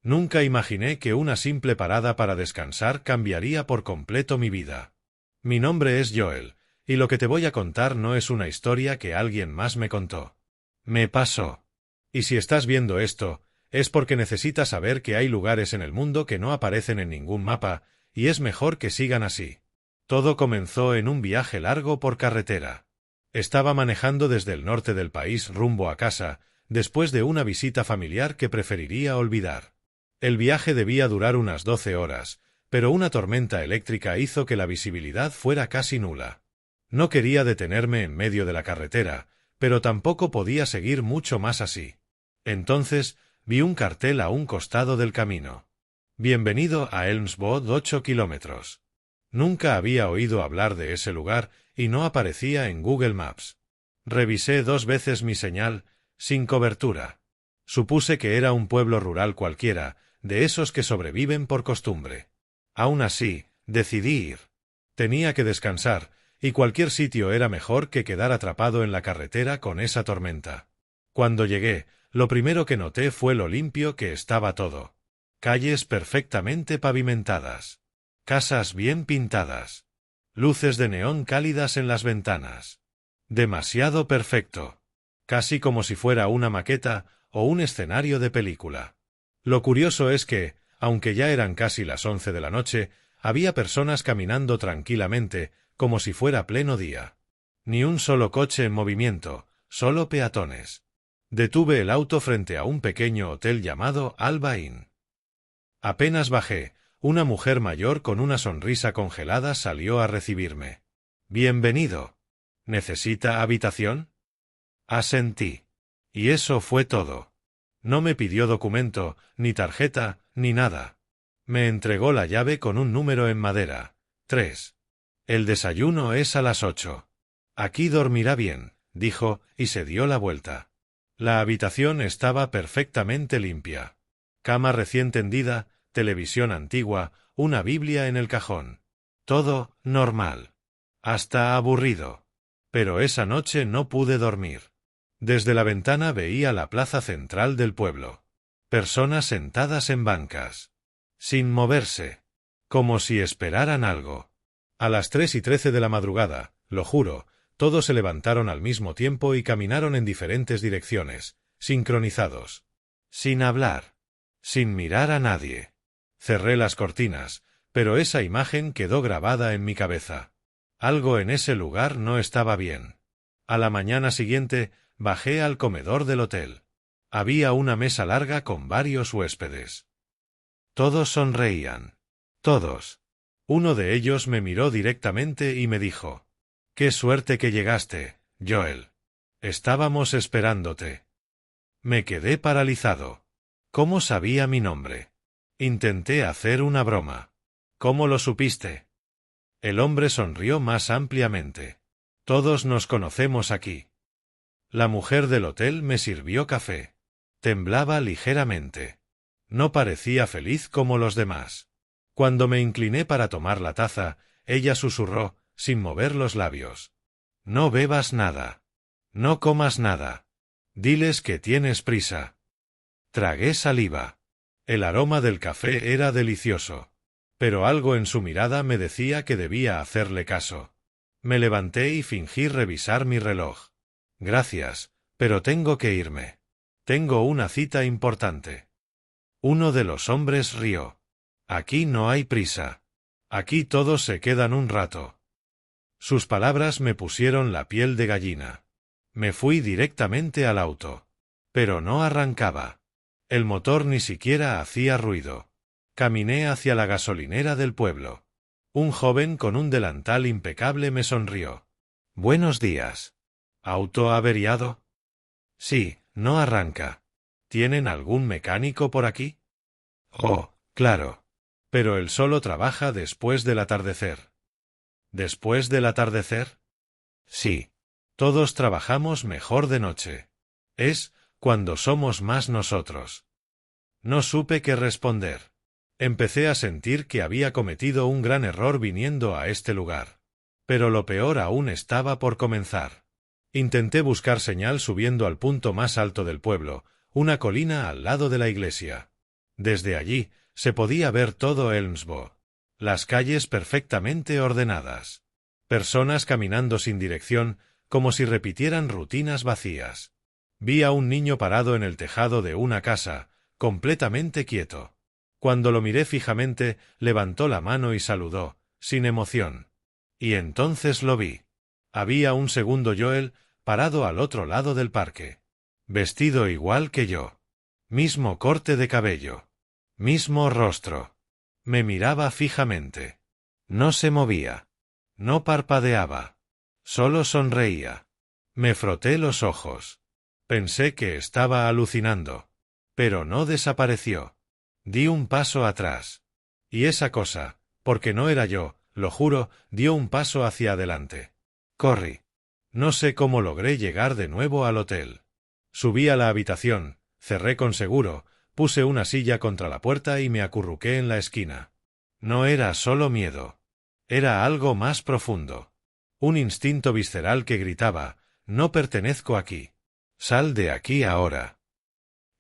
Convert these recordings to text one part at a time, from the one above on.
Nunca imaginé que una simple parada para descansar cambiaría por completo mi vida. Mi nombre es Joel, y lo que te voy a contar no es una historia que alguien más me contó. Me pasó. Y si estás viendo esto, es porque necesitas saber que hay lugares en el mundo que no aparecen en ningún mapa, y es mejor que sigan así. Todo comenzó en un viaje largo por carretera. Estaba manejando desde el norte del país rumbo a casa, después de una visita familiar que preferiría olvidar. El viaje debía durar unas 12 horas, pero una tormenta eléctrica hizo que la visibilidad fuera casi nula. No quería detenerme en medio de la carretera, pero tampoco podía seguir mucho más así. Entonces, vi un cartel a un costado del camino. Bienvenido a Elmswood 8 kilómetros. Nunca había oído hablar de ese lugar y no aparecía en Google Maps. Revisé 2 veces mi señal, sin cobertura. Supuse que era un pueblo rural cualquiera, de esos que sobreviven por costumbre. Aún así, decidí ir. Tenía que descansar, y cualquier sitio era mejor que quedar atrapado en la carretera con esa tormenta. Cuando llegué, lo primero que noté fue lo limpio que estaba todo. Calles perfectamente pavimentadas. Casas bien pintadas. Luces de neón cálidas en las ventanas. Demasiado perfecto. Casi como si fuera una maqueta o un escenario de película. Lo curioso es que, aunque ya eran casi las 11 de la noche, había personas caminando tranquilamente, como si fuera pleno día. Ni un solo coche en movimiento, solo peatones. Detuve el auto frente a un pequeño hotel llamado Alba Inn. Apenas bajé, una mujer mayor con una sonrisa congelada salió a recibirme. «Bienvenido. ¿Necesita habitación?» Asentí. Y eso fue todo. No me pidió documento, ni tarjeta, ni nada. Me entregó la llave con un número en madera. 3. El desayuno es a las 8. Aquí dormirá bien, dijo, y se dio la vuelta. La habitación estaba perfectamente limpia. Cama recién tendida, televisión antigua, una Biblia en el cajón. Todo normal. Hasta aburrido. Pero esa noche no pude dormir. Desde la ventana veía la plaza central del pueblo. Personas sentadas en bancas. Sin moverse. Como si esperaran algo. A las 3:13 de la madrugada, lo juro, todos se levantaron al mismo tiempo y caminaron en diferentes direcciones, sincronizados. Sin hablar. Sin mirar a nadie. Cerré las cortinas, pero esa imagen quedó grabada en mi cabeza. Algo en ese lugar no estaba bien. A la mañana siguiente, bajé al comedor del hotel. Había una mesa larga con varios huéspedes. Todos sonreían. Todos. Uno de ellos me miró directamente y me dijo: «Qué suerte que llegaste, Joel. Estábamos esperándote». Me quedé paralizado. ¿Cómo sabía mi nombre? Intenté hacer una broma. «¿Cómo lo supiste?» El hombre sonrió más ampliamente. «Todos nos conocemos aquí». La mujer del hotel me sirvió café. Temblaba ligeramente. No parecía feliz como los demás. Cuando me incliné para tomar la taza, ella susurró, sin mover los labios: «No bebas nada. No comas nada. Diles que tienes prisa». Tragué saliva. El aroma del café era delicioso. Pero algo en su mirada me decía que debía hacerle caso. Me levanté y fingí revisar mi reloj. «Gracias, pero tengo que irme. Tengo una cita importante». Uno de los hombres rió. «Aquí no hay prisa. Aquí todos se quedan un rato». Sus palabras me pusieron la piel de gallina. Me fui directamente al auto. Pero no arrancaba. El motor ni siquiera hacía ruido. Caminé hacia la gasolinera del pueblo. Un joven con un delantal impecable me sonrió. «Buenos días. ¿Auto averiado?» «Sí, no arranca. ¿Tienen algún mecánico por aquí?» «Oh, claro. Pero él solo trabaja después del atardecer». «¿Después del atardecer?» «Sí. Todos trabajamos mejor de noche. Es cuando somos más nosotros». No supe qué responder. Empecé a sentir que había cometido un gran error viniendo a este lugar. Pero lo peor aún estaba por comenzar. Intenté buscar señal subiendo al punto más alto del pueblo, una colina al lado de la iglesia. Desde allí se podía ver todo Elmsbo. Las calles perfectamente ordenadas. Personas caminando sin dirección, como si repitieran rutinas vacías. Vi a un niño parado en el tejado de una casa, completamente quieto. Cuando lo miré fijamente, levantó la mano y saludó, sin emoción. Y entonces lo vi. Había un segundo Joel, parado al otro lado del parque. Vestido igual que yo. Mismo corte de cabello. Mismo rostro. Me miraba fijamente. No se movía. No parpadeaba. Solo sonreía. Me froté los ojos. Pensé que estaba alucinando. Pero no desapareció. Di un paso atrás. Y esa cosa, porque no era yo, lo juro, dio un paso hacia adelante. Corrí. No sé cómo logré llegar de nuevo al hotel. Subí a la habitación, cerré con seguro, puse una silla contra la puerta y me acurruqué en la esquina. No era solo miedo. Era algo más profundo. Un instinto visceral que gritaba, no pertenezco aquí. Sal de aquí ahora.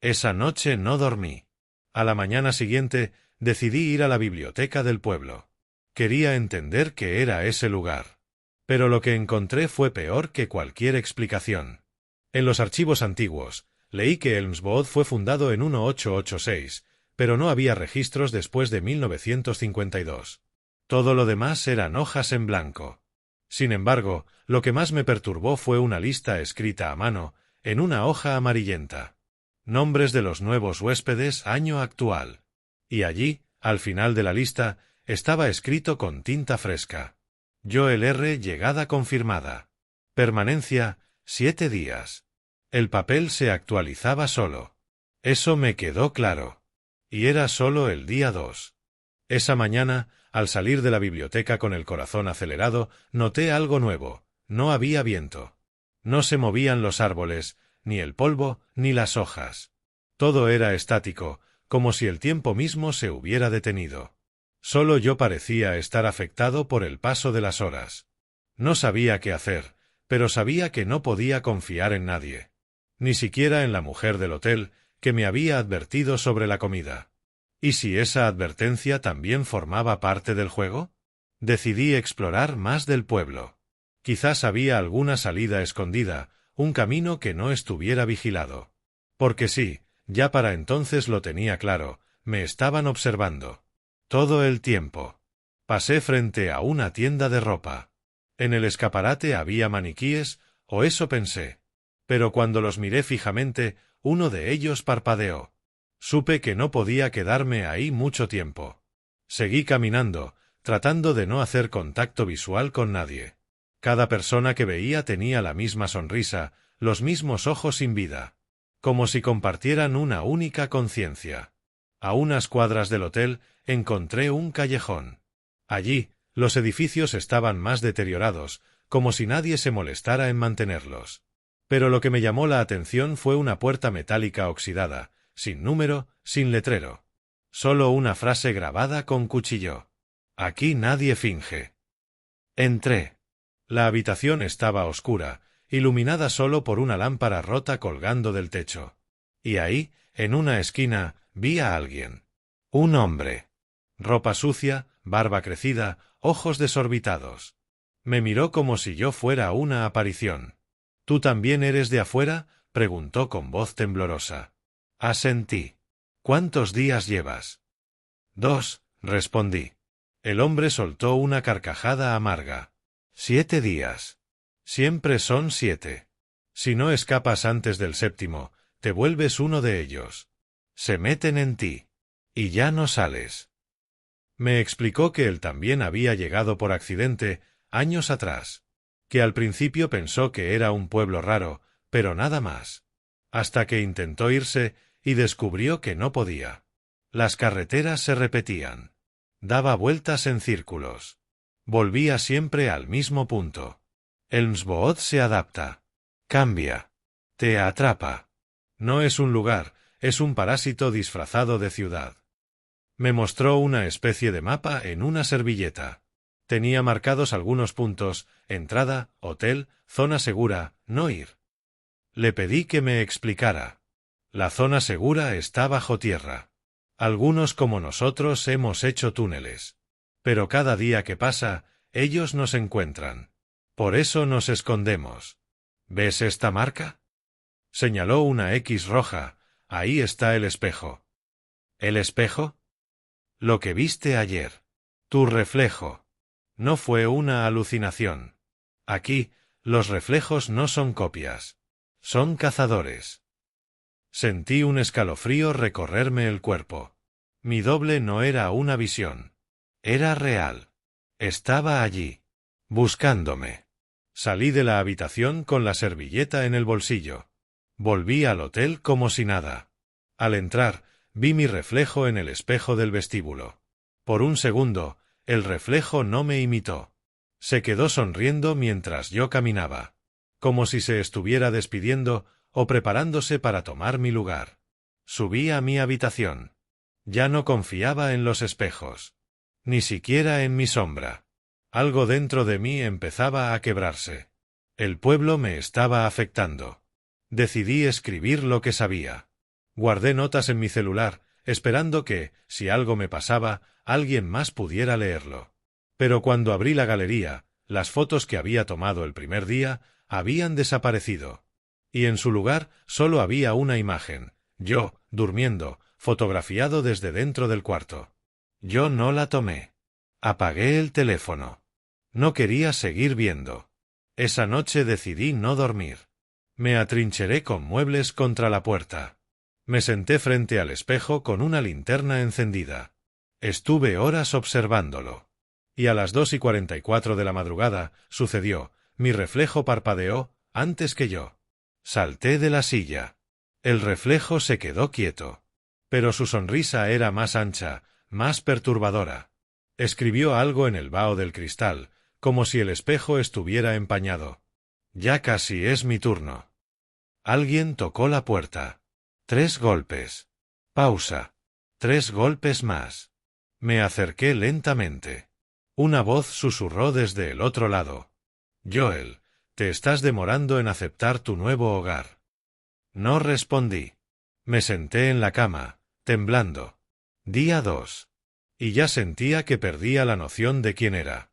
Esa noche no dormí. A la mañana siguiente, decidí ir a la biblioteca del pueblo. Quería entender qué era ese lugar. Pero lo que encontré fue peor que cualquier explicación. En los archivos antiguos, leí que Elmsbo fue fundado en 1886, pero no había registros después de 1952. Todo lo demás eran hojas en blanco. Sin embargo, lo que más me perturbó fue una lista escrita a mano, en una hoja amarillenta. Nombres de los nuevos huéspedes, año actual. Y allí, al final de la lista, estaba escrito con tinta fresca. Joel R. llegada confirmada. Permanencia, 7 días. El papel se actualizaba solo. Eso me quedó claro. Y era solo el día 2. Esa mañana, al salir de la biblioteca con el corazón acelerado, noté algo nuevo. No había viento. No se movían los árboles, ni el polvo, ni las hojas. Todo era estático, como si el tiempo mismo se hubiera detenido. Solo yo parecía estar afectado por el paso de las horas. No sabía qué hacer, pero sabía que no podía confiar en nadie. Ni siquiera en la mujer del hotel, que me había advertido sobre la comida. ¿Y si esa advertencia también formaba parte del juego? Decidí explorar más del pueblo. Quizás había alguna salida escondida, un camino que no estuviera vigilado. Porque sí, ya para entonces lo tenía claro, me estaban observando. Todo el tiempo. Pasé frente a una tienda de ropa. En el escaparate había maniquíes, o eso pensé. Pero cuando los miré fijamente, uno de ellos parpadeó. Supe que no podía quedarme ahí mucho tiempo. Seguí caminando, tratando de no hacer contacto visual con nadie. Cada persona que veía tenía la misma sonrisa, los mismos ojos sin vida. Como si compartieran una única conciencia. A unas cuadras del hotel encontré un callejón. Allí, los edificios estaban más deteriorados, como si nadie se molestara en mantenerlos. Pero lo que me llamó la atención fue una puerta metálica oxidada, sin número, sin letrero. Solo una frase grabada con cuchillo. Aquí nadie finge. Entré. La habitación estaba oscura, iluminada solo por una lámpara rota colgando del techo. Y ahí, en una esquina, vi a alguien. Un hombre. Ropa sucia, barba crecida, ojos desorbitados. Me miró como si yo fuera una aparición. ¿Tú también eres de afuera?, preguntó con voz temblorosa. Asentí. ¿Cuántos días llevas? 2, respondí. El hombre soltó una carcajada amarga. 7 días. Siempre son 7. Si no escapas antes del 7º, te vuelves uno de ellos. Se meten en ti. Y ya no sales. Me explicó que él también había llegado por accidente, años atrás. Que al principio pensó que era un pueblo raro, pero nada más. Hasta que intentó irse y descubrió que no podía. Las carreteras se repetían. Daba vueltas en círculos. Volvía siempre al mismo punto. Elmsbo se adapta. Cambia. Te atrapa. No es un lugar, es un parásito disfrazado de ciudad. Me mostró una especie de mapa en una servilleta. Tenía marcados algunos puntos: entrada, hotel, zona segura, no ir. Le pedí que me explicara. La zona segura está bajo tierra. Algunos como nosotros hemos hecho túneles. Pero cada día que pasa, ellos nos encuentran. Por eso nos escondemos. ¿Ves esta marca? Señaló una X roja. Ahí está el espejo. ¿El espejo? Lo que viste ayer. Tu reflejo. No fue una alucinación. Aquí, los reflejos no son copias. Son cazadores. Sentí un escalofrío recorrerme el cuerpo. Mi doble no era una visión. Era real. Estaba allí. Buscándome. Salí de la habitación con la servilleta en el bolsillo. Volví al hotel como si nada. Al entrar, vi mi reflejo en el espejo del vestíbulo. Por un segundo, el reflejo no me imitó. Se quedó sonriendo mientras yo caminaba. Como si se estuviera despidiendo o preparándose para tomar mi lugar. Subí a mi habitación. Ya no confiaba en los espejos. Ni siquiera en mi sombra. Algo dentro de mí empezaba a quebrarse. El pueblo me estaba afectando. Decidí escribir lo que sabía. Guardé notas en mi celular, esperando que, si algo me pasaba, alguien más pudiera leerlo. Pero cuando abrí la galería, las fotos que había tomado el primer día habían desaparecido. Y en su lugar solo había una imagen, yo, durmiendo, fotografiado desde dentro del cuarto. Yo no la tomé. Apagué el teléfono. No quería seguir viendo. Esa noche decidí no dormir. Me atrincheré con muebles contra la puerta. Me senté frente al espejo con una linterna encendida. Estuve horas observándolo. Y a las 2:44 de la madrugada, sucedió, mi reflejo parpadeó, antes que yo. Salté de la silla. El reflejo se quedó quieto. Pero su sonrisa era más ancha, más perturbadora. Escribió algo en el vaho del cristal, como si el espejo estuviera empañado. Ya casi es mi turno. Alguien tocó la puerta. 3 golpes. Pausa. 3 golpes más. Me acerqué lentamente. Una voz susurró desde el otro lado. Joel, te estás demorando en aceptar tu nuevo hogar. No respondí. Me senté en la cama, temblando. Día 2. Y ya sentía que perdía la noción de quién era.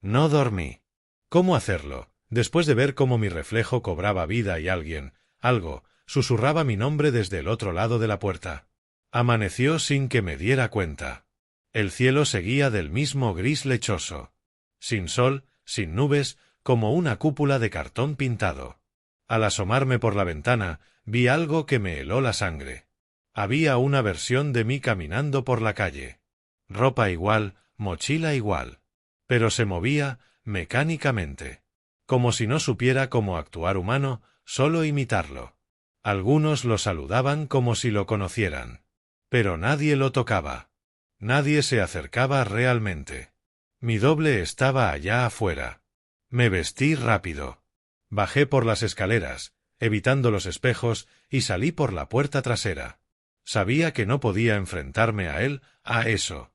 No dormí. ¿Cómo hacerlo? Después de ver cómo mi reflejo cobraba vida y alguien, algo, susurraba mi nombre desde el otro lado de la puerta. Amaneció sin que me diera cuenta. El cielo seguía del mismo gris lechoso. Sin sol, sin nubes, como una cúpula de cartón pintado. Al asomarme por la ventana, vi algo que me heló la sangre. Había una versión de mí caminando por la calle. Ropa igual, mochila igual. Pero se movía, mecánicamente. Como si no supiera cómo actuar humano, solo imitarlo. Algunos lo saludaban como si lo conocieran. Pero nadie lo tocaba. Nadie se acercaba realmente. Mi doble estaba allá afuera. Me vestí rápido. Bajé por las escaleras, evitando los espejos, y salí por la puerta trasera. Sabía que no podía enfrentarme a él, a eso.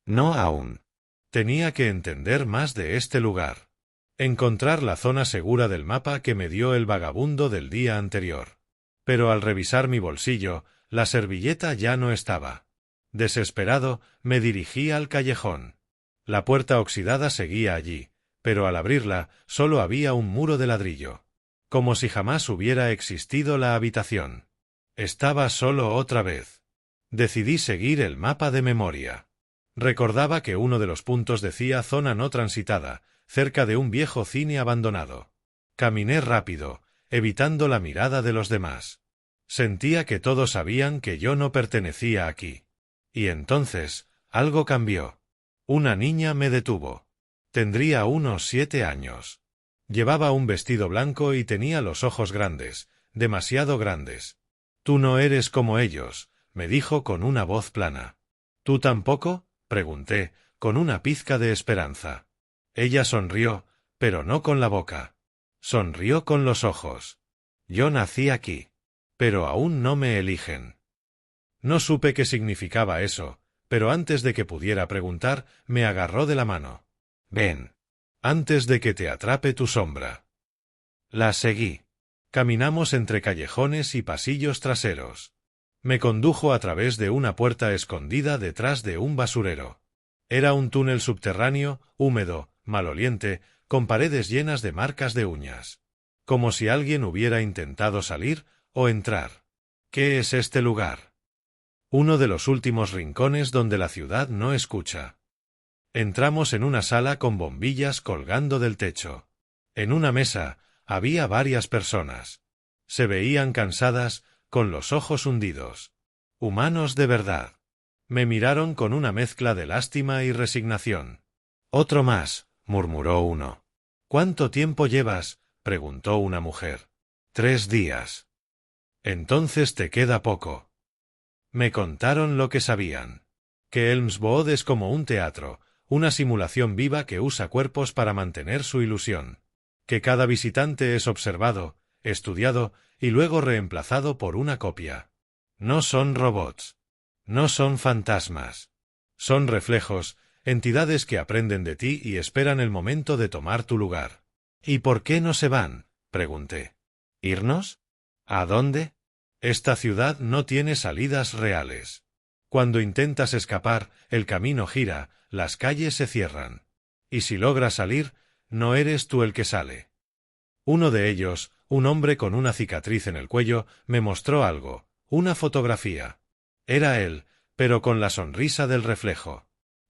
No aún. Tenía que entender más de este lugar. Encontrar la zona segura del mapa que me dio el vagabundo del día anterior. Pero al revisar mi bolsillo, la servilleta ya no estaba. Desesperado, me dirigí al callejón. La puerta oxidada seguía allí, pero al abrirla solo había un muro de ladrillo. Como si jamás hubiera existido la habitación. Estaba solo otra vez. Decidí seguir el mapa de memoria. Recordaba que uno de los puntos decía zona no transitada, cerca de un viejo cine abandonado. Caminé rápido, evitando la mirada de los demás. Sentía que todos sabían que yo no pertenecía aquí. Y entonces, algo cambió. Una niña me detuvo. Tendría unos 7 años. Llevaba un vestido blanco y tenía los ojos grandes, demasiado grandes. «Tú no eres como ellos», me dijo con una voz plana. «¿Tú tampoco?», pregunté, con una pizca de esperanza. Ella sonrió, pero no con la boca. Sonrió con los ojos. «Yo nací aquí. Pero aún no me eligen». No supe qué significaba eso, pero antes de que pudiera preguntar, me agarró de la mano. «Ven. Antes de que te atrape tu sombra». La seguí. Caminamos entre callejones y pasillos traseros. Me condujo a través de una puerta escondida detrás de un basurero. Era un túnel subterráneo, húmedo, maloliente, con paredes llenas de marcas de uñas. Como si alguien hubiera intentado salir o entrar. ¿Qué es este lugar? Uno de los últimos rincones donde la ciudad no escucha. Entramos en una sala con bombillas colgando del techo. En una mesa había varias personas. Se veían cansadas, con los ojos hundidos. Humanos de verdad. Me miraron con una mezcla de lástima y resignación. «Otro más», murmuró uno. «¿Cuánto tiempo llevas?», preguntó una mujer. «3 días». «Entonces te queda poco». Me contaron lo que sabían. Que Elmsboad es como un teatro, una simulación viva que usa cuerpos para mantener su ilusión. Que cada visitante es observado, estudiado y luego reemplazado por una copia. No son robots. No son fantasmas. Son reflejos, entidades que aprenden de ti y esperan el momento de tomar tu lugar. ¿Y por qué no se van?, pregunté. ¿Irnos? ¿A dónde? Esta ciudad no tiene salidas reales. Cuando intentas escapar, el camino gira, las calles se cierran. Y si logras salir, no eres tú el que sale. Uno de ellos, un hombre con una cicatriz en el cuello, me mostró algo, una fotografía. Era él, pero con la sonrisa del reflejo.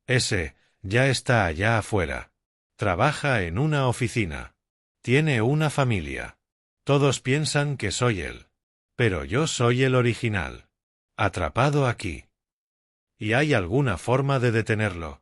Ese, ya está allá afuera. Trabaja en una oficina. Tiene una familia. Todos piensan que soy él. Pero yo soy el original. Atrapado aquí. ¿Y hay alguna forma de detenerlo?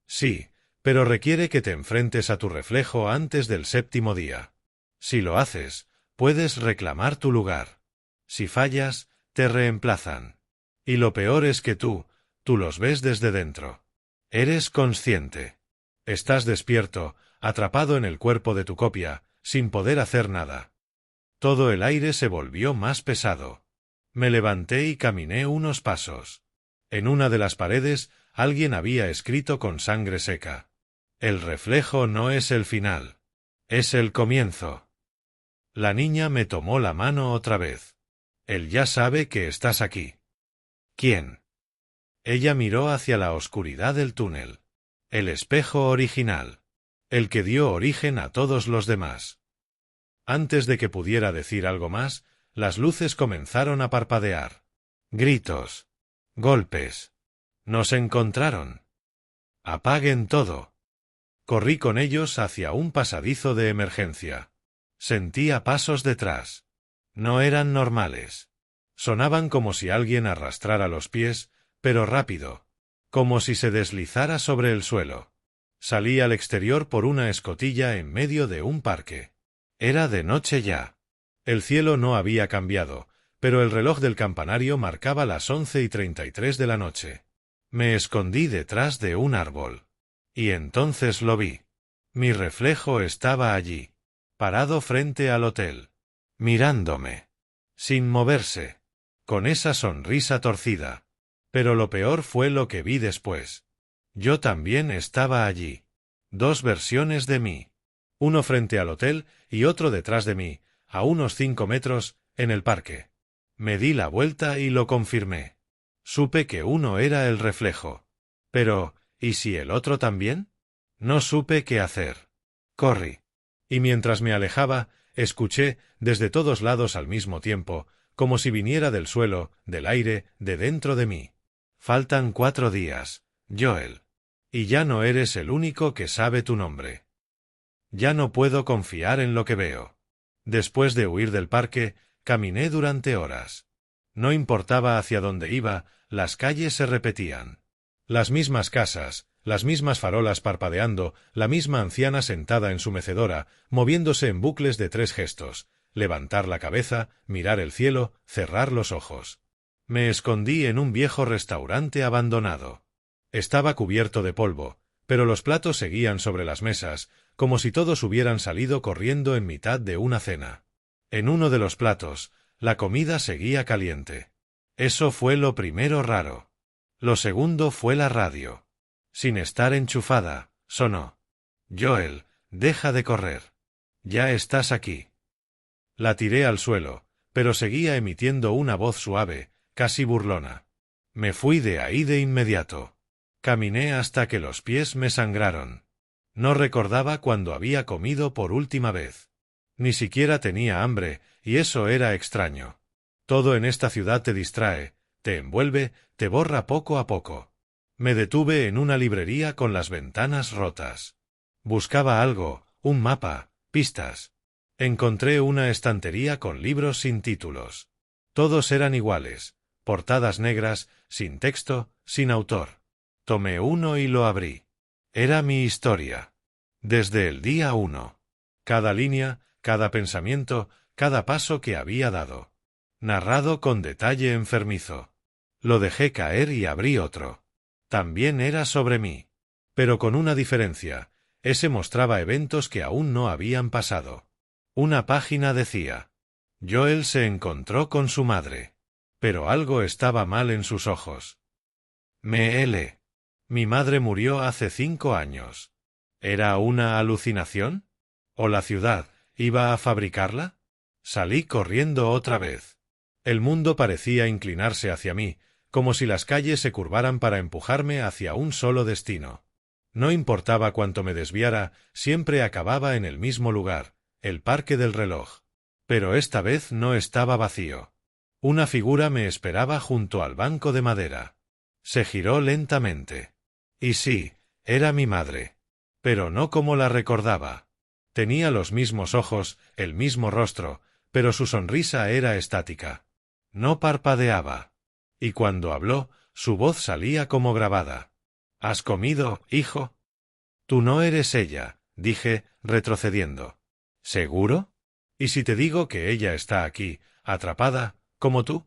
Sí, pero requiere que te enfrentes a tu reflejo antes del 7º día. Si lo haces, puedes reclamar tu lugar. Si fallas, te reemplazan. Y lo peor es que tú los ves desde dentro. Eres consciente. Estás despierto, atrapado en el cuerpo de tu copia, sin poder hacer nada. Todo el aire se volvió más pesado. Me levanté y caminé unos pasos. En una de las paredes, alguien había escrito con sangre seca: «El reflejo no es el final. Es el comienzo». La niña me tomó la mano otra vez. «Él ya sabe que estás aquí». «¿Quién?» Ella miró hacia la oscuridad del túnel. «El espejo original. El que dio origen a todos los demás». Antes de que pudiera decir algo más, las luces comenzaron a parpadear. Gritos. Golpes. Nos encontraron. «Apaguen todo». Corrí con ellos hacia un pasadizo de emergencia. Sentía pasos detrás. No eran normales. Sonaban como si alguien arrastrara los pies, pero rápido. Como si se deslizara sobre el suelo. Salí al exterior por una escotilla en medio de un parque. Era de noche ya. El cielo no había cambiado, pero el reloj del campanario marcaba las 11:33 de la noche. Me escondí detrás de un árbol. Y entonces lo vi. Mi reflejo estaba allí, parado frente al hotel, mirándome, sin moverse, con esa sonrisa torcida. Pero lo peor fue lo que vi después. Yo también estaba allí. 2 versiones de mí. Uno frente al hotel y otro detrás de mí, a unos 5 metros, en el parque. Me di la vuelta y lo confirmé. Supe que uno era el reflejo. Pero, ¿y si el otro también? No supe qué hacer. Corrí. Y mientras me alejaba, escuché, desde todos lados al mismo tiempo, como si viniera del suelo, del aire, de dentro de mí. «Faltan 4 días, Joel. Y ya no eres el único que sabe tu nombre». Ya no puedo confiar en lo que veo. Después de huir del parque, caminé durante horas. No importaba hacia dónde iba, las calles se repetían. Las mismas casas, las mismas farolas parpadeando, la misma anciana sentada en su mecedora, moviéndose en bucles de 3 gestos: levantar la cabeza, mirar el cielo, cerrar los ojos. Me escondí en un viejo restaurante abandonado. Estaba cubierto de polvo, pero los platos seguían sobre las mesas, como si todos hubieran salido corriendo en mitad de una cena. En uno de los platos, la comida seguía caliente. Eso fue lo primero raro. Lo segundo fue la radio. Sin estar enchufada, sonó: «Joel, deja de correr. Ya estás aquí». La tiré al suelo, pero seguía emitiendo una voz suave, casi burlona. Me fui de ahí de inmediato. Caminé hasta que los pies me sangraron. No recordaba cuándo había comido por última vez. Ni siquiera tenía hambre, y eso era extraño. Todo en esta ciudad te distrae, te envuelve, te borra poco a poco. Me detuve en una librería con las ventanas rotas. Buscaba algo, un mapa, pistas. Encontré una estantería con libros sin títulos. Todos eran iguales, portadas negras, sin texto, sin autor. Tomé uno y lo abrí. Era mi historia. Desde el día 1. Cada línea, cada pensamiento, cada paso que había dado. Narrado con detalle enfermizo. Lo dejé caer y abrí otro. También era sobre mí. Pero con una diferencia. Ese mostraba eventos que aún no habían pasado. Una página decía: Joel se encontró con su madre. Pero algo estaba mal en sus ojos. Mi madre murió hace 5 años. ¿Era una alucinación? ¿O la ciudad iba a fabricarla? Salí corriendo otra vez. El mundo parecía inclinarse hacia mí, como si las calles se curvaran para empujarme hacia un solo destino. No importaba cuánto me desviara, siempre acababa en el mismo lugar, el parque del reloj. Pero esta vez no estaba vacío. Una figura me esperaba junto al banco de madera. Se giró lentamente. Y sí, era mi madre. Pero no como la recordaba. Tenía los mismos ojos, el mismo rostro, pero su sonrisa era estática. No parpadeaba. Y cuando habló, su voz salía como grabada. ¿Has comido, hijo? Tú no eres ella, dije, retrocediendo. ¿Seguro? ¿Y si te digo que ella está aquí, atrapada, como tú?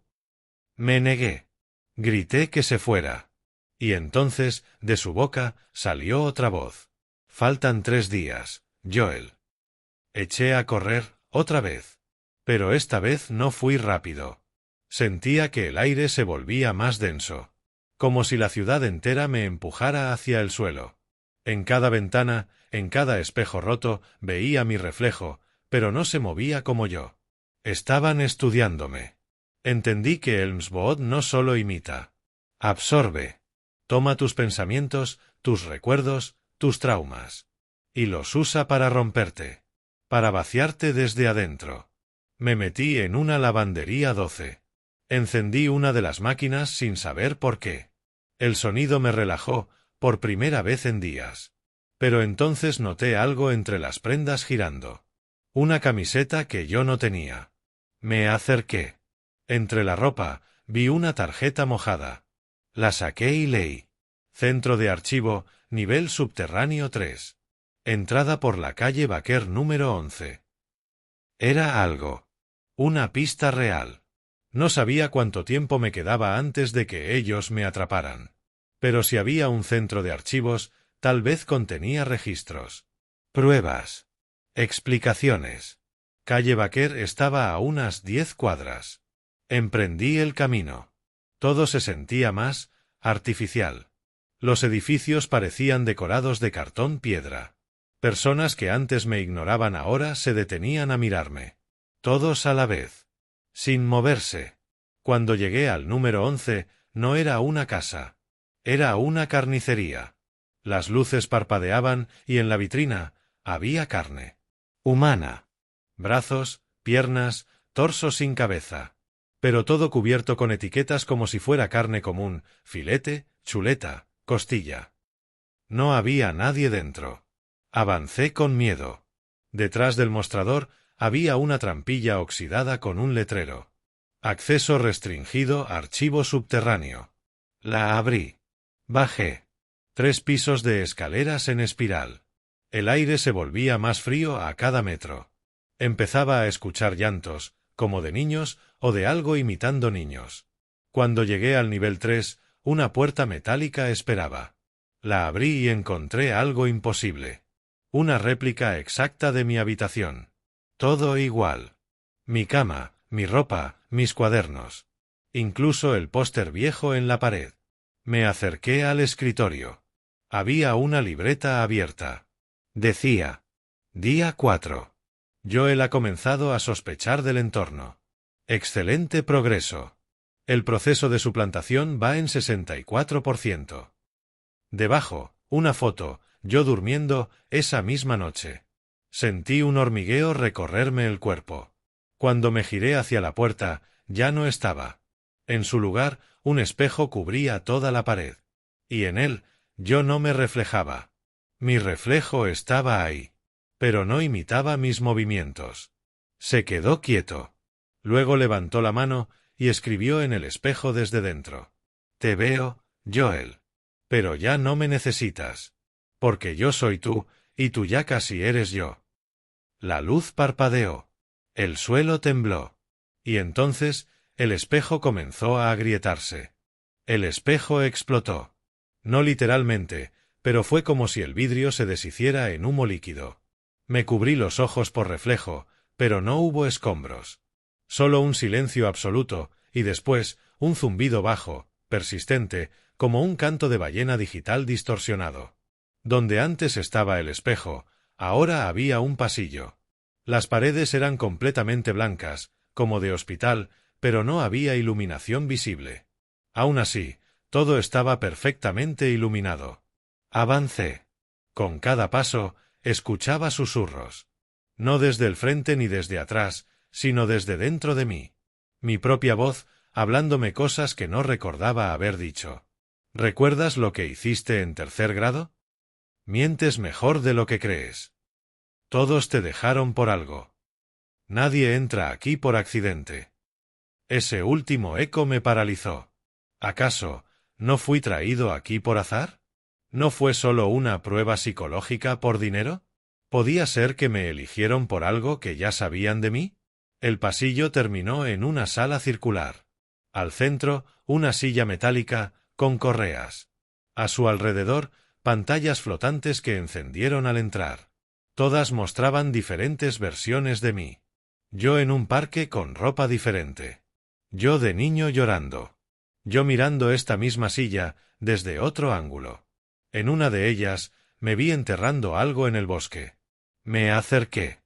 Me negué. Grité que se fuera. Y entonces, de su boca, salió otra voz. Faltan 3 días, Joel. Eché a correr, otra vez. Pero esta vez no fui rápido. Sentía que el aire se volvía más denso. Como si la ciudad entera me empujara hacia el suelo. En cada ventana, en cada espejo roto, veía mi reflejo, pero no se movía como yo. Estaban estudiándome. Entendí que Elmsboot no solo imita. Absorbe. Toma tus pensamientos, tus recuerdos, tus traumas. Y los usa para romperte. Para vaciarte desde adentro. Me metí en una lavandería 12. Encendí una de las máquinas sin saber por qué. El sonido me relajó, por primera vez en días. Pero entonces noté algo entre las prendas girando. Una camiseta que yo no tenía. Me acerqué. Entre la ropa, vi una tarjeta mojada. La saqué y leí. Centro de archivo, nivel subterráneo 3. Entrada por la calle Baker número 11. Era algo. Una pista real. No sabía cuánto tiempo me quedaba antes de que ellos me atraparan. Pero si había un centro de archivos, tal vez contenía registros. Pruebas. Explicaciones. Calle Baker estaba a unas 10 cuadras. Emprendí el camino. Todo se sentía más artificial. Los edificios parecían decorados de cartón piedra. Personas que antes me ignoraban ahora se detenían a mirarme. Todos a la vez. Sin moverse. Cuando llegué al número 11, no era una casa. Era una carnicería. Las luces parpadeaban y en la vitrina había carne. Humana. Brazos, piernas, torso sin cabeza. Pero todo cubierto con etiquetas como si fuera carne común, filete, chuleta, costilla. No había nadie dentro. Avancé con miedo. Detrás del mostrador había una trampilla oxidada con un letrero. Acceso restringido, archivo subterráneo. La abrí. Bajé. 3 pisos de escaleras en espiral. El aire se volvía más frío a cada metro. Empezaba a escuchar llantos, como de niños o de algo imitando niños. Cuando llegué al nivel 3, una puerta metálica esperaba. La abrí y encontré algo imposible. Una réplica exacta de mi habitación. Todo igual. Mi cama, mi ropa, mis cuadernos. Incluso el póster viejo en la pared. Me acerqué al escritorio. Había una libreta abierta. Decía: Día 4. Joel ha comenzado a sospechar del entorno. Excelente progreso. El proceso de suplantación va en 64%. Debajo, una foto, yo durmiendo, esa misma noche. Sentí un hormigueo recorrerme el cuerpo. Cuando me giré hacia la puerta, ya no estaba. En su lugar, un espejo cubría toda la pared. Y en él, yo no me reflejaba. Mi reflejo estaba ahí. Pero no imitaba mis movimientos. Se quedó quieto. Luego levantó la mano y escribió en el espejo desde dentro. Te veo, Joel. Pero ya no me necesitas. Porque yo soy tú, y tú ya casi eres yo. La luz parpadeó. El suelo tembló. Y entonces, el espejo comenzó a agrietarse. El espejo explotó. No literalmente, pero fue como si el vidrio se deshiciera en humo líquido. Me cubrí los ojos por reflejo, pero no hubo escombros. Solo un silencio absoluto, y después, un zumbido bajo, persistente, como un canto de ballena digital distorsionado. Donde antes estaba el espejo, ahora había un pasillo. Las paredes eran completamente blancas, como de hospital, pero no había iluminación visible. Aún así, todo estaba perfectamente iluminado. Avancé. Con cada paso, escuchaba susurros. No desde el frente ni desde atrás, sino desde dentro de mí. Mi propia voz, hablándome cosas que no recordaba haber dicho. ¿Recuerdas lo que hiciste en tercer grado? Mientes mejor de lo que crees. Todos te dejaron por algo. Nadie entra aquí por accidente. Ese último eco me paralizó. ¿Acaso no fui traído aquí por azar? ¿No fue solo una prueba psicológica por dinero? ¿Podía ser que me eligieron por algo que ya sabían de mí? El pasillo terminó en una sala circular. Al centro, una silla metálica, con correas. A su alrededor, pantallas flotantes que encendieron al entrar. Todas mostraban diferentes versiones de mí. Yo en un parque con ropa diferente. Yo de niño llorando. Yo mirando esta misma silla, desde otro ángulo. En una de ellas, me vi enterrando algo en el bosque. Me acerqué.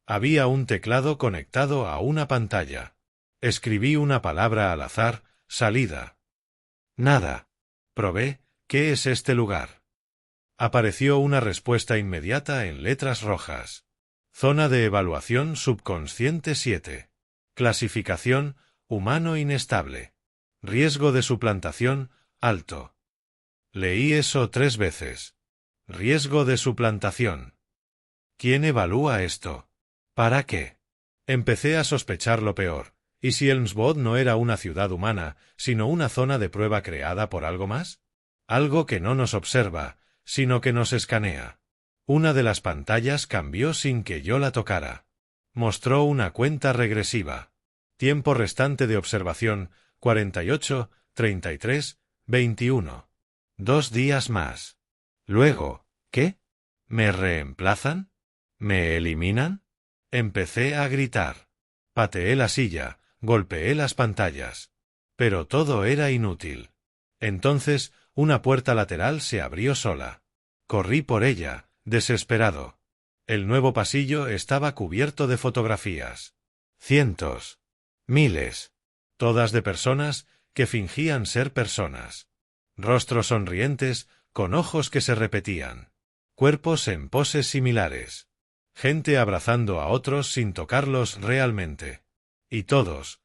Había un teclado conectado a una pantalla. Escribí una palabra al azar, salida. Nada. Probé, ¿qué es este lugar? Apareció una respuesta inmediata en letras rojas. Zona de evaluación subconsciente 7. Clasificación, humano inestable. Riesgo de suplantación, alto. Leí eso 3 veces. Riesgo de suplantación. ¿Quién evalúa esto? ¿Para qué? Empecé a sospechar lo peor. ¿Y si Elmswood no era una ciudad humana, sino una zona de prueba creada por algo más? Algo que no nos observa, sino que nos escanea. Una de las pantallas cambió sin que yo la tocara. Mostró una cuenta regresiva. Tiempo restante de observación, 48, 33, 21. 2 días más. Luego, ¿qué? ¿Me reemplazan? ¿Me eliminan? Empecé a gritar. Pateé la silla, golpeé las pantallas. Pero todo era inútil. Entonces, una puerta lateral se abrió sola. Corrí por ella, desesperado. El nuevo pasillo estaba cubierto de fotografías. Cientos. Miles. Todas de personas que fingían ser personas. Rostros sonrientes, con ojos que se repetían. Cuerpos en poses similares. Gente abrazando a otros sin tocarlos realmente. Y todos,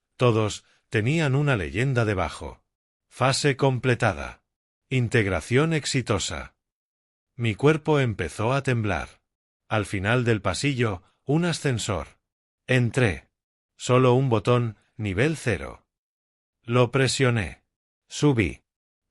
tenían una leyenda debajo. Fase completada. Integración exitosa. Mi cuerpo empezó a temblar. Al final del pasillo, un ascensor. Entré. Solo un botón, nivel 0. Lo presioné. Subí.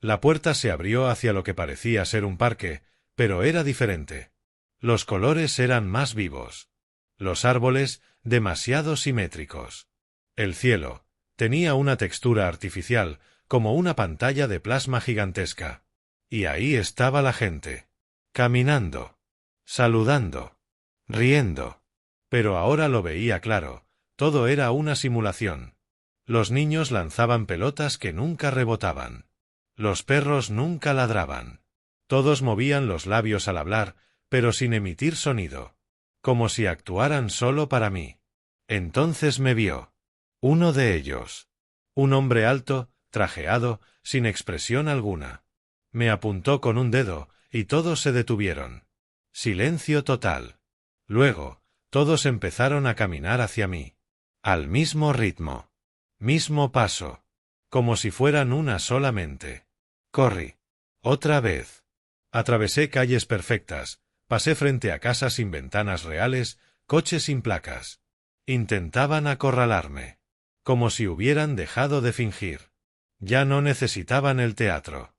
La puerta se abrió hacia lo que parecía ser un parque, pero era diferente. Los colores eran más vivos. Los árboles, demasiado simétricos. El cielo tenía una textura artificial, como una pantalla de plasma gigantesca. Y ahí estaba la gente. Caminando. Saludando. Riendo. Pero ahora lo veía claro. Todo era una simulación. Los niños lanzaban pelotas que nunca rebotaban. Los perros nunca ladraban. Todos movían los labios al hablar, pero sin emitir sonido. Como si actuaran solo para mí. Entonces me vio. Uno de ellos. Un hombre alto, trajeado, sin expresión alguna. Me apuntó con un dedo, y todos se detuvieron. Silencio total. Luego, todos empezaron a caminar hacia mí. Al mismo ritmo. Mismo paso. Como si fueran una sola mente. Corrí. Otra vez. Atravesé calles perfectas, pasé frente a casas sin ventanas reales, coches sin placas. Intentaban acorralarme. Como si hubieran dejado de fingir. Ya no necesitaban el teatro.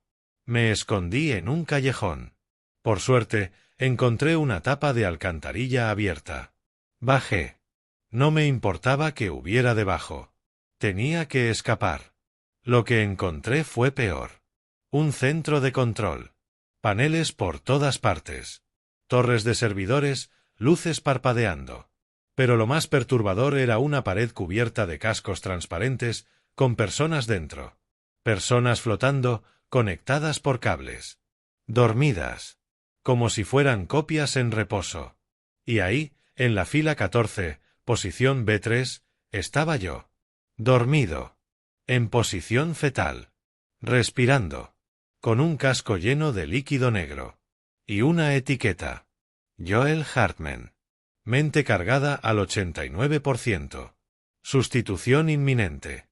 Me escondí en un callejón. Por suerte, encontré una tapa de alcantarilla abierta. Bajé. No me importaba que hubiera debajo. Tenía que escapar. Lo que encontré fue peor. Un centro de control. Paneles por todas partes. Torres de servidores, luces parpadeando. Pero lo más perturbador era una pared cubierta de cascos transparentes, con personas dentro. Personas flotando, conectadas por cables. Dormidas. Como si fueran copias en reposo. Y ahí, en la fila 14, posición B3, estaba yo. Dormido. En posición fetal. Respirando. Con un casco lleno de líquido negro. Y una etiqueta. Joel Hartman. Mente cargada al 89%. Sustitución inminente.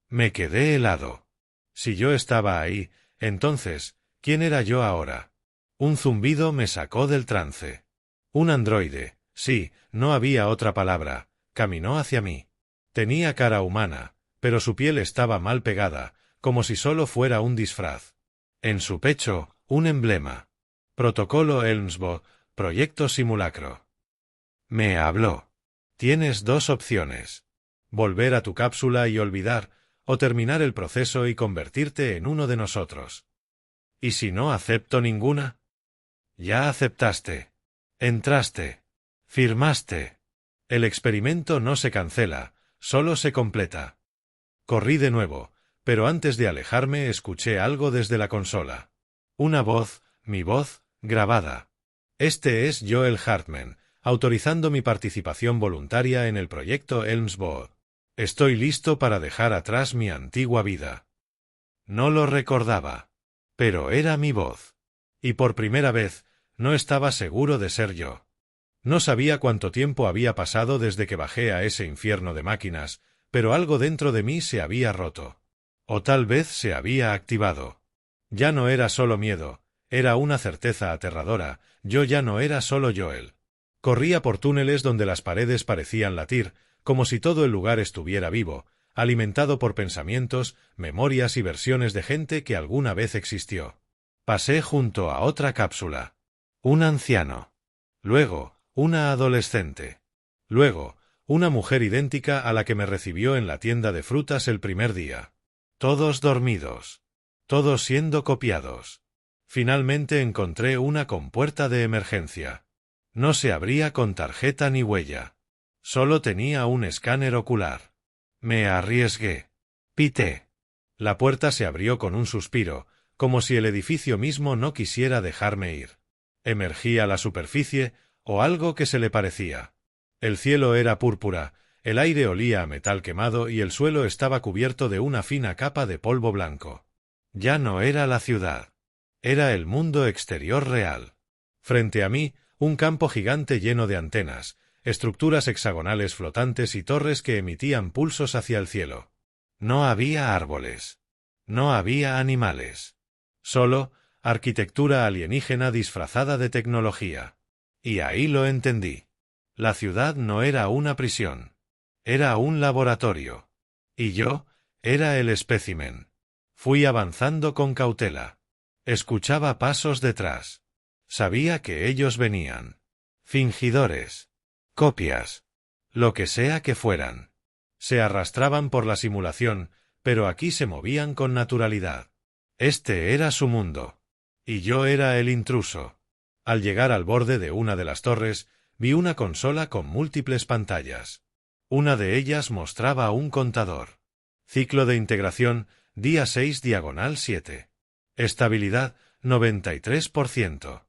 Me quedé helado. Si yo estaba ahí, entonces, ¿quién era yo ahora? Un zumbido me sacó del trance. Un androide, sí, no había otra palabra, caminó hacia mí. Tenía cara humana, pero su piel estaba mal pegada, como si solo fuera un disfraz. En su pecho, un emblema. Protocolo Elmsbo, Proyecto Simulacro. Me habló. Tienes dos opciones. Volver a tu cápsula y olvidar, o terminar el proceso y convertirte en uno de nosotros. ¿Y si no acepto ninguna? Ya aceptaste. Entraste. Firmaste. El experimento no se cancela, solo se completa. Corrí de nuevo, pero antes de alejarme escuché algo desde la consola. Una voz, mi voz, grabada. Este es Joel Hartman, autorizando mi participación voluntaria en el proyecto Elmsbo. Estoy listo para dejar atrás mi antigua vida. No lo recordaba. Pero era mi voz. Y por primera vez, no estaba seguro de ser yo. No sabía cuánto tiempo había pasado desde que bajé a ese infierno de máquinas, pero algo dentro de mí se había roto. O tal vez se había activado. Ya no era solo miedo, era una certeza aterradora, yo ya no era solo Joel. Corría por túneles donde las paredes parecían latir, como si todo el lugar estuviera vivo, alimentado por pensamientos, memorias y versiones de gente que alguna vez existió. Pasé junto a otra cápsula. Un anciano. Luego, una adolescente. Luego, una mujer idéntica a la que me recibió en la tienda de frutas el primer día. Todos dormidos. Todos siendo copiados. Finalmente encontré una compuerta de emergencia. No se abría con tarjeta ni huella. Solo tenía un escáner ocular. Me arriesgué. Pité. La puerta se abrió con un suspiro, como si el edificio mismo no quisiera dejarme ir. Emergí a la superficie, o algo que se le parecía. El cielo era púrpura, el aire olía a metal quemado y el suelo estaba cubierto de una fina capa de polvo blanco. Ya no era la ciudad. Era el mundo exterior real. Frente a mí, un campo gigante lleno de antenas, estructuras hexagonales flotantes y torres que emitían pulsos hacia el cielo. No había árboles. No había animales. Solo arquitectura alienígena disfrazada de tecnología. Y ahí lo entendí. La ciudad no era una prisión. Era un laboratorio. Y yo era el espécimen. Fui avanzando con cautela. Escuchaba pasos detrás. Sabía que ellos venían. Fingidores. Copias. Lo que sea que fueran. Se arrastraban por la simulación, pero aquí se movían con naturalidad. Este era su mundo. Y yo era el intruso. Al llegar al borde de una de las torres, vi una consola con múltiples pantallas. Una de ellas mostraba un contador. Ciclo de integración, día 6 diagonal 7. Estabilidad, 93%.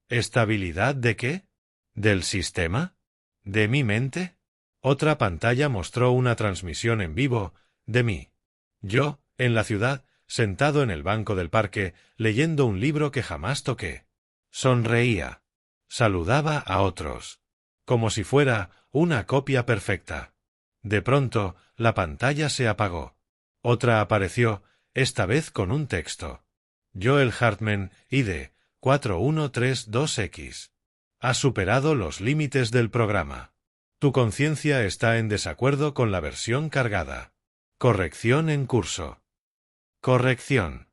¿Estabilidad de qué? ¿Del sistema? ¿De mi mente? Otra pantalla mostró una transmisión en vivo, de mí. Yo, En la ciudad, sentado en el banco del parque, leyendo un libro que jamás toqué. Sonreía. Saludaba a otros. Como si fuera una copia perfecta. De pronto, la pantalla se apagó. Otra apareció, esta vez con un texto. Joel Hartman, ID, 4132X. Has superado los límites del programa. Tu conciencia está en desacuerdo con la versión cargada. Corrección en curso. Corrección.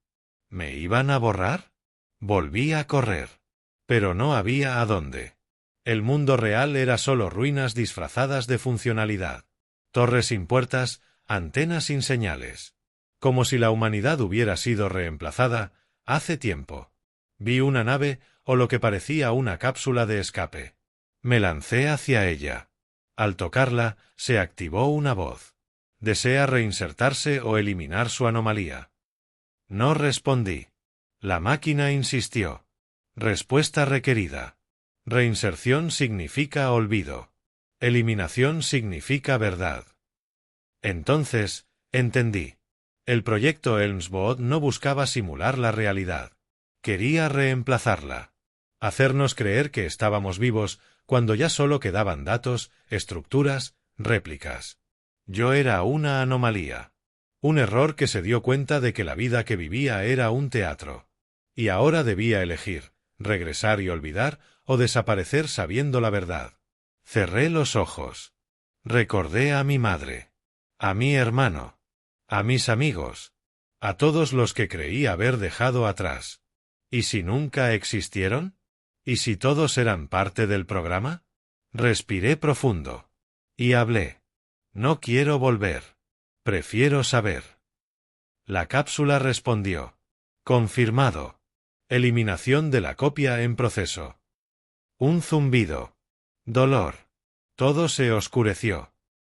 ¿Me iban a borrar? Volví a correr. Pero no había a dónde. El mundo real era solo ruinas disfrazadas de funcionalidad. Torres sin puertas, antenas sin señales. Como si la humanidad hubiera sido reemplazada hace tiempo. Vi una nave, o lo que parecía una cápsula de escape. Me lancé hacia ella. Al tocarla, se activó una voz. ¿Desea reinsertarse o eliminar su anomalía? No respondí. La máquina insistió. Respuesta requerida. Reinserción significa olvido. Eliminación significa verdad. Entonces, entendí. El proyecto Elmsboot no buscaba simular la realidad. Quería reemplazarla. Hacernos creer que estábamos vivos cuando ya solo quedaban datos, estructuras, réplicas. Yo era una anomalía. Un error que se dio cuenta de que la vida que vivía era un teatro. Y ahora debía elegir, regresar y olvidar, o desaparecer sabiendo la verdad. Cerré los ojos. Recordé a mi madre. A mi hermano. A mis amigos. A todos los que creí haber dejado atrás. ¿Y si nunca existieron? ¿Y si todos eran parte del programa? Respiré profundo. Y hablé. No quiero volver. Prefiero saber. La cápsula respondió. Confirmado. Eliminación de la copia en proceso. Un zumbido. Dolor. Todo se oscureció.